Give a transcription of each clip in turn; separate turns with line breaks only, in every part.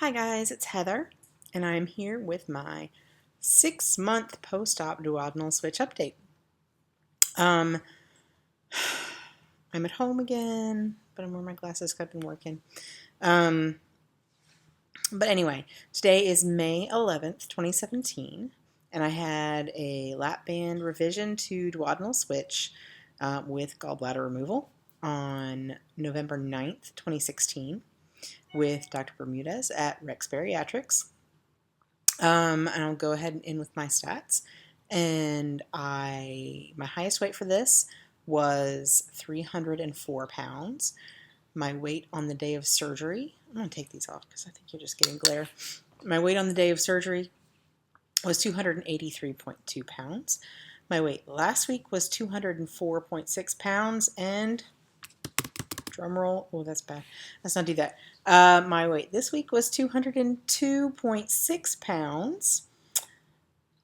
Hi guys, it's Heather, and I'm here with my 6-month post-op duodenal switch update. Um, I'm at home again, but I'm wearing my glasses because I've been working. But anyway, today is May 11th, 2017, and I had a lap band revision to duodenal switch with gallbladder removal on November 9th, 2016 with Dr. Bermudez at Rex Bariatrics. And I'll go ahead and in with my stats. And my highest weight for this was 304 pounds. My weight on the day of surgery, I'm going to take these off because I think you're just getting glare. My weight on the day of surgery was 283.2 pounds. My weight last week was 204.6 pounds, and drum roll. Oh, that's bad. Let's not do that. My weight this week was 202.6 pounds.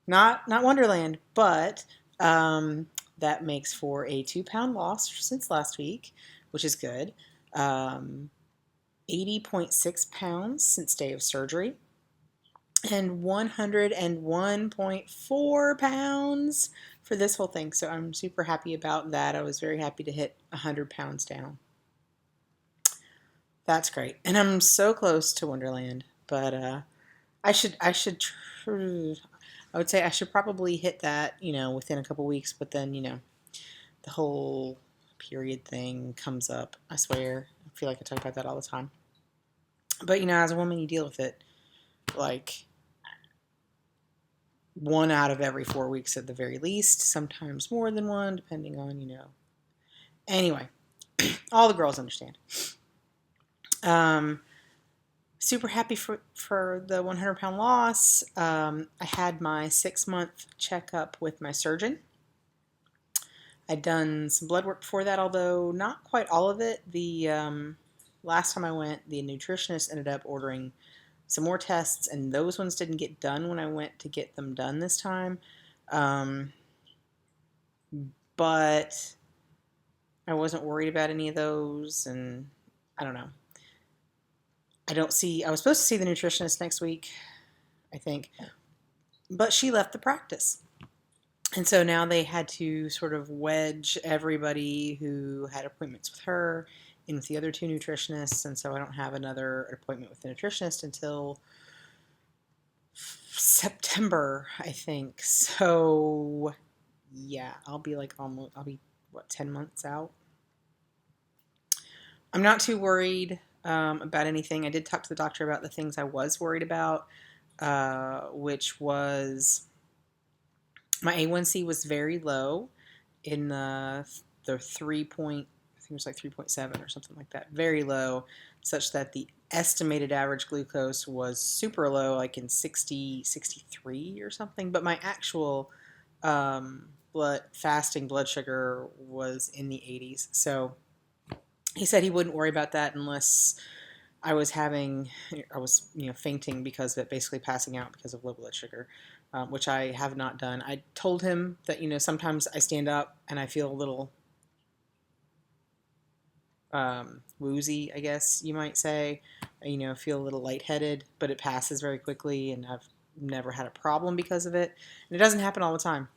Not Wonderland, but that makes for a 2-pound loss since last week, which is good. 80.6 pounds since day of surgery, and 101.4 pounds for this whole thing. So I'm super happy about that. I was very happy to hit 100 pounds down. That's great. And I'm so close to Wonderland, but I would say I should probably hit that, within a couple weeks, but then, the whole period thing comes up. I swear. I feel like I talk about that all the time. But, as a woman, you deal with it like 1 out of every 4 weeks at the very least, sometimes more than one, depending on, Anyway, all the girls understand. Super happy for the 100-pound loss. I had my 6-month checkup with my surgeon. I'd done some blood work before that, although not quite all of it. The last time I went, the nutritionist ended up ordering some more tests, and those ones didn't get done when I went to get them done this time. But I wasn't worried about any of those, and I don't know. I was supposed to see the nutritionist next week, I think, but she left the practice. And so now they had to sort of wedge everybody who had appointments with her in with the other 2 nutritionists, and so I don't have another appointment with the nutritionist until September, I think. So yeah, I'll be 10 months out. I'm not too worried about anything. I did talk to the doctor about the things I was worried about, which was my A1C was very low in the 3 point, I think it was like 3.7 or something like that, very low, such that the estimated average glucose was super low, like in 60, 63 or something, but my actual fasting blood sugar was in the 80s. So he said he wouldn't worry about that unless I was fainting because of it, basically passing out because of low blood sugar, which I have not done. I told him that, sometimes I stand up and I feel a little woozy, I guess you might say, feel a little lightheaded, but it passes very quickly, and I've never had a problem because of it. And it doesn't happen all the time.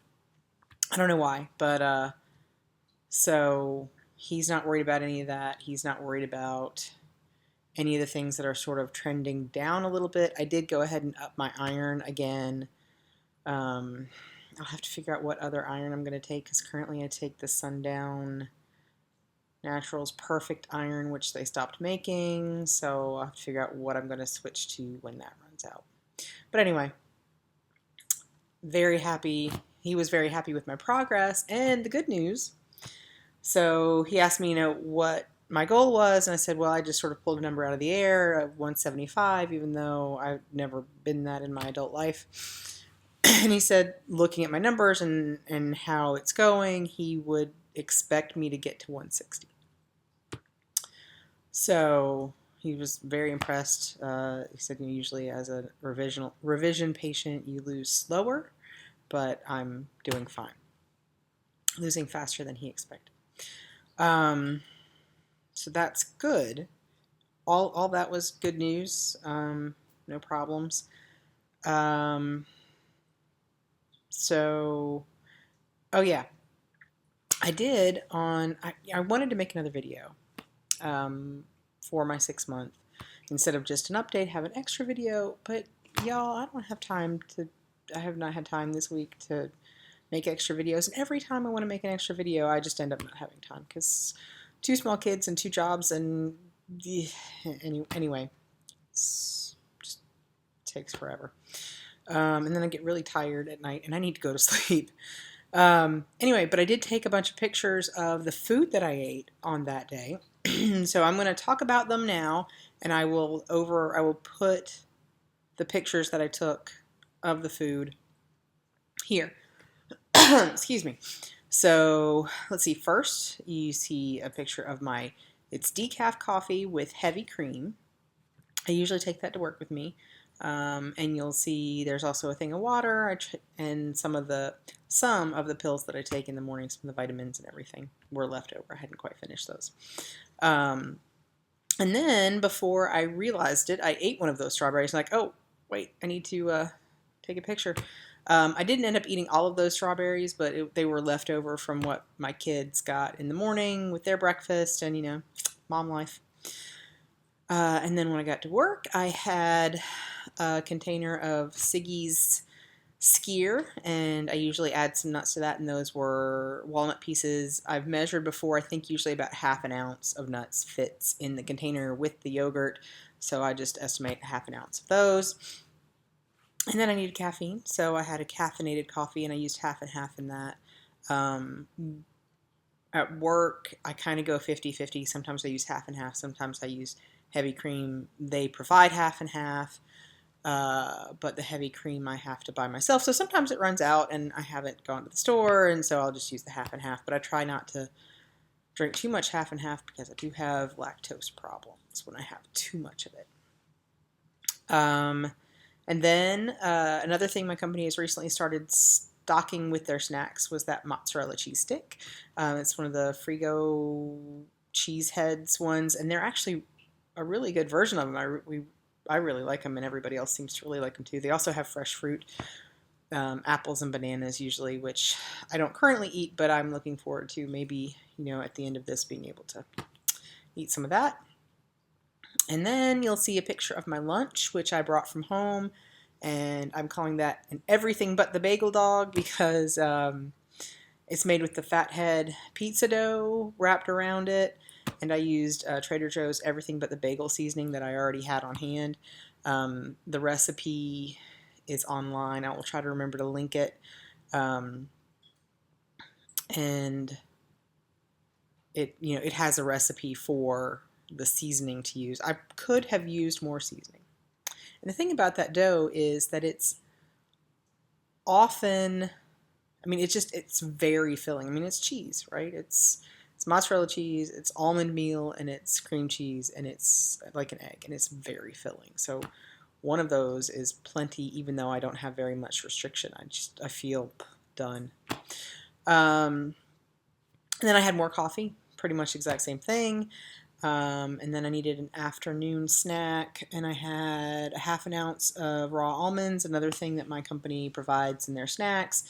I don't know why, but so he's not worried about any of that. He's not worried about any of the things that are sort of trending down a little bit. I did go ahead and up my iron again. I'll have to figure out what other iron I'm going to take, because currently I take the Sundown Naturals Perfect Iron, which they stopped making, so I'll have to figure out what I'm going to switch to when that runs out. But anyway, very happy. He was very happy with my progress, and the good news. So he asked me, what my goal was, and I said, well, I just sort of pulled a number out of the air of 175, even though I've never been that in my adult life. And he said, looking at my numbers and how it's going, he would expect me to get to 160. So he was very impressed. He said, usually as a revision patient, you lose slower, but I'm doing fine. Losing faster than he expected. So that's good. All that was good news. no problems. Um, so, oh yeah, I wanted to make another video for my 6 month. Instead of just an update, have an extra video. But y'all, I have not had time this week to make extra videos. And every time I want to make an extra video, I just end up not having time because 2 small kids and 2 jobs and anyway, it just takes forever. And then I get really tired at night and I need to go to sleep. Anyway, but I did take a bunch of pictures of the food that I ate on that day. So I'm going to talk about them now, and I will put the pictures that I took of the food here. Excuse me. So let's see. First, you see a picture of it's decaf coffee with heavy cream. I usually take that to work with me. And you'll see there's also a thing of water and some of the pills that I take in the morning, some of the vitamins and everything were left over. I hadn't quite finished those. And then before I realized it, I ate one of those strawberries. I'm like, oh, wait, I need to take a picture. I didn't end up eating all of those strawberries, but they were left over from what my kids got in the morning with their breakfast and, mom life. And then when I got to work, I had a container of Siggi's Skyr, and I usually add some nuts to that, and those were walnut pieces. I've measured before. I think usually about half an ounce of nuts fits in the container with the yogurt, so I just estimate half an ounce of those. And then I needed caffeine, so I had a caffeinated coffee, and I used half and half in that. At work, I kind of go 50-50. Sometimes I use half and half. Sometimes I use heavy cream. They provide half and half, but the heavy cream I have to buy myself. So sometimes it runs out and I haven't gone to the store, and so I'll just use the half and half. But I try not to drink too much half and half because I do have lactose problems when I have too much of it. And then another thing my company has recently started stocking with their snacks was that mozzarella cheese stick. It's one of the Frigo cheese heads ones, and they're actually a really good version of them. I really like them, and everybody else seems to really like them too. They also have fresh fruit, apples and bananas usually, which I don't currently eat, but I'm looking forward to maybe, at the end of this being able to eat some of that. And then you'll see a picture of my lunch, which I brought from home, and I'm calling that an everything but the bagel dog because it's made with the Fathead pizza dough wrapped around it, and I used Trader Joe's everything but the bagel seasoning that I already had on hand. The recipe is online. I will try to remember to link it. And it has a recipe for the seasoning to use. I could have used more seasoning. And the thing about that dough is that it's often, it's very filling. It's cheese, right? It's mozzarella cheese, it's almond meal, and it's cream cheese, and it's like an egg, and it's very filling. So one of those is plenty, even though I don't have very much restriction. I feel done. And then I had more coffee, pretty much exact same thing. And then I needed an afternoon snack, and I had a half an ounce of raw almonds, another thing that my company provides in their snacks,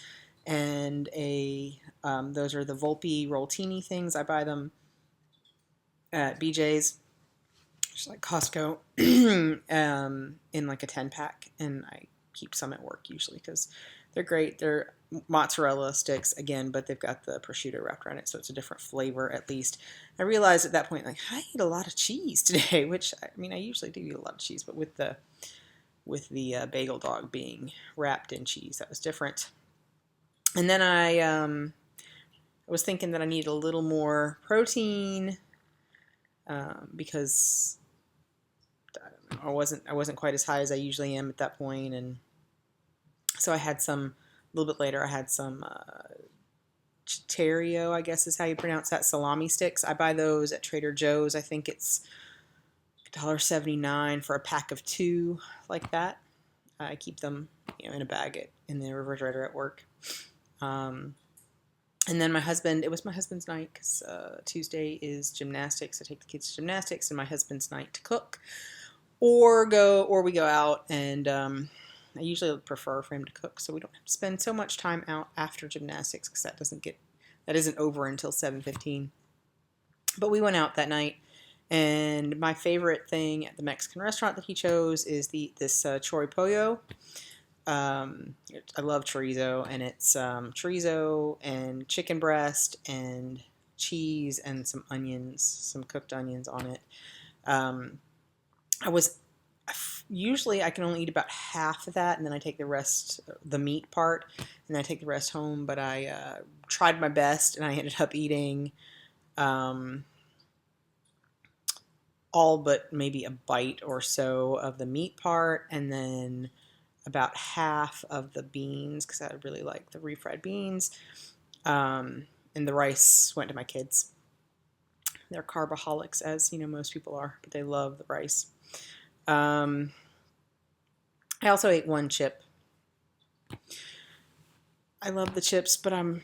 and those are the Volpe Rolltini things. I buy them at BJ's, just like Costco, in like a 10-pack, and I keep some at work usually because they're great. They're mozzarella sticks again, but they've got the prosciutto wrapped around it, so it's a different flavor at least. I realized at that point, like, I eat a lot of cheese today, which I usually do eat a lot of cheese, but with the bagel dog being wrapped in cheese, that was different. And then I was thinking that I needed a little more protein because I don't know, I wasn't quite as high as I usually am at that point, and so I had some. A little bit later, I had some Cheerio, I guess is how you pronounce that, salami sticks. I buy those at Trader Joe's. I think it's $1.79 for a pack of 2, like that. I keep them, in a bag in the refrigerator at work. And then it was my husband's night because Tuesday is gymnastics. I take the kids to gymnastics, and my husband's night to cook. or we go out, and I usually prefer for him to cook, so we don't have to spend so much time out after gymnastics, because that isn't over until 7:15. But we went out that night, and my favorite thing at the Mexican restaurant that he chose is this chori pollo. I love chorizo, and it's chorizo and chicken breast and cheese and some onions, some cooked onions on it. I was Usually I can only eat about half of that, and then I take the rest, the meat part, and then I take the rest home. But I tried my best, and I ended up eating all but maybe a bite or so of the meat part, and then about half of the beans, because I really like the refried beans. And the rice went to my kids. They're carboholics, as most people are, but they love the rice. I also ate one chip. I love the chips, but I'm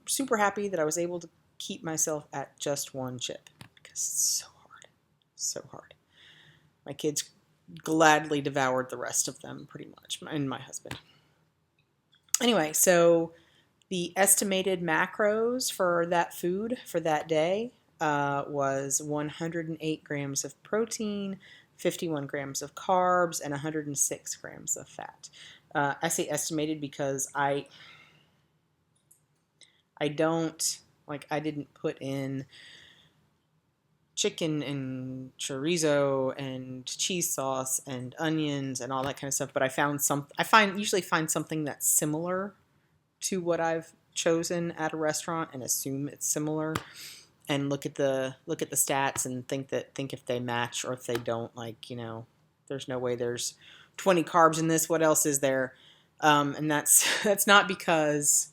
super happy that I was able to keep myself at just one chip, because it's so hard. My kids gladly devoured the rest of them, pretty much, and my husband. Anyway, so the estimated macros for that food for that day was 108 grams of protein, 51 grams of carbs, and 106 grams of fat. I say estimated because I didn't put in chicken and chorizo and cheese sauce and onions and all that kind of stuff, but I usually find something that's similar to what I've chosen at a restaurant and assume it's similar, and look at the stats and think if they match, or if they don't, there's no way there's 20 carbs in this, what else is there? And that's not because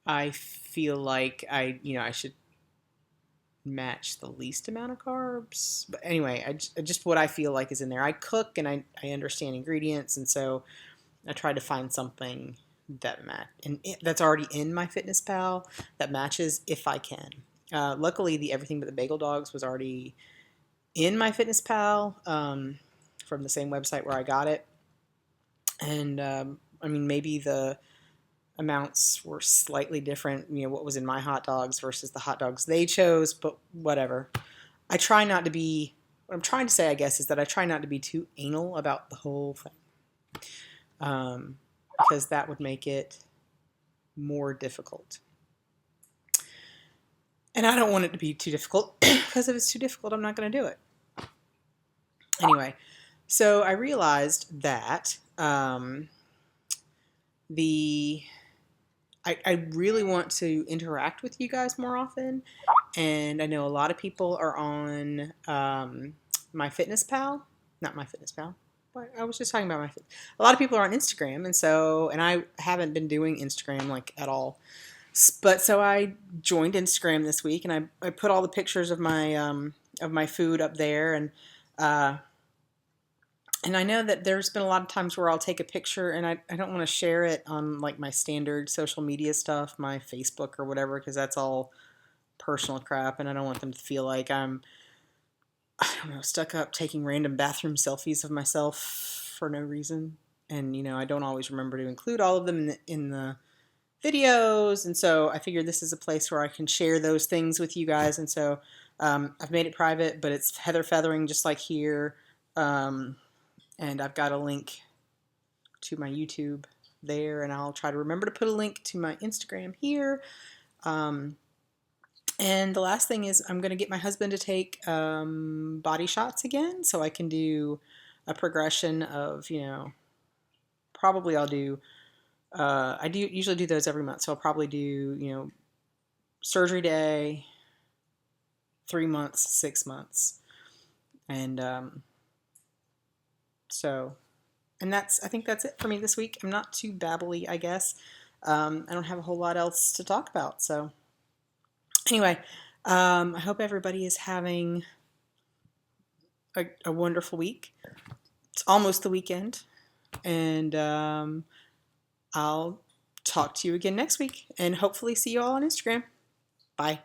I feel like I should match the least amount of carbs. But anyway, I just what I feel like is in there. I cook, and I understand ingredients, and so I try to find something that's already in MyFitnessPal that matches if I can. Luckily, the Everything But the Bagel Dogs was already in MyFitnessPal from the same website where I got it, and maybe the amounts were slightly different, what was in my hot dogs versus the hot dogs they chose, but whatever. What I'm trying to say, I guess, is that I try not to be too anal about the whole thing, because that would make it more difficult. And I don't want it to be too difficult, because if it's too difficult, I'm not going to do it. Anyway, so I realized that I really want to interact with you guys more often, and I know a lot of people are on MyFitnessPal, not MyFitnessPal. But I was just talking about a lot of people are on Instagram, and I haven't been doing Instagram at all. But so I joined Instagram this week, and I put all the pictures of my food up there, and I know that there's been a lot of times where I'll take a picture, and I don't want to share it on my standard social media stuff, my Facebook or whatever, because that's all personal crap, and I don't want them to feel like I'm, I don't know, stuck up taking random bathroom selfies of myself for no reason. And I don't always remember to include all of them in the videos, and so I figured this is a place where I can share those things with you guys. And so I've made it private, but it's Heather Feathering, just like here. And I've got a link to my YouTube there, and I'll try to remember to put a link to my Instagram here. And the last thing is I'm going to get my husband to take body shots again, so I can do a progression of, probably I'll do, I usually do those every month, so I'll probably do, surgery day, 3 months, 6 months. And I think that's it for me this week. I'm not too babbly, I guess. I don't have a whole lot else to talk about. So anyway, I hope everybody is having a wonderful week. It's almost the weekend, and I'll talk to you again next week, and hopefully see you all on Instagram. Bye.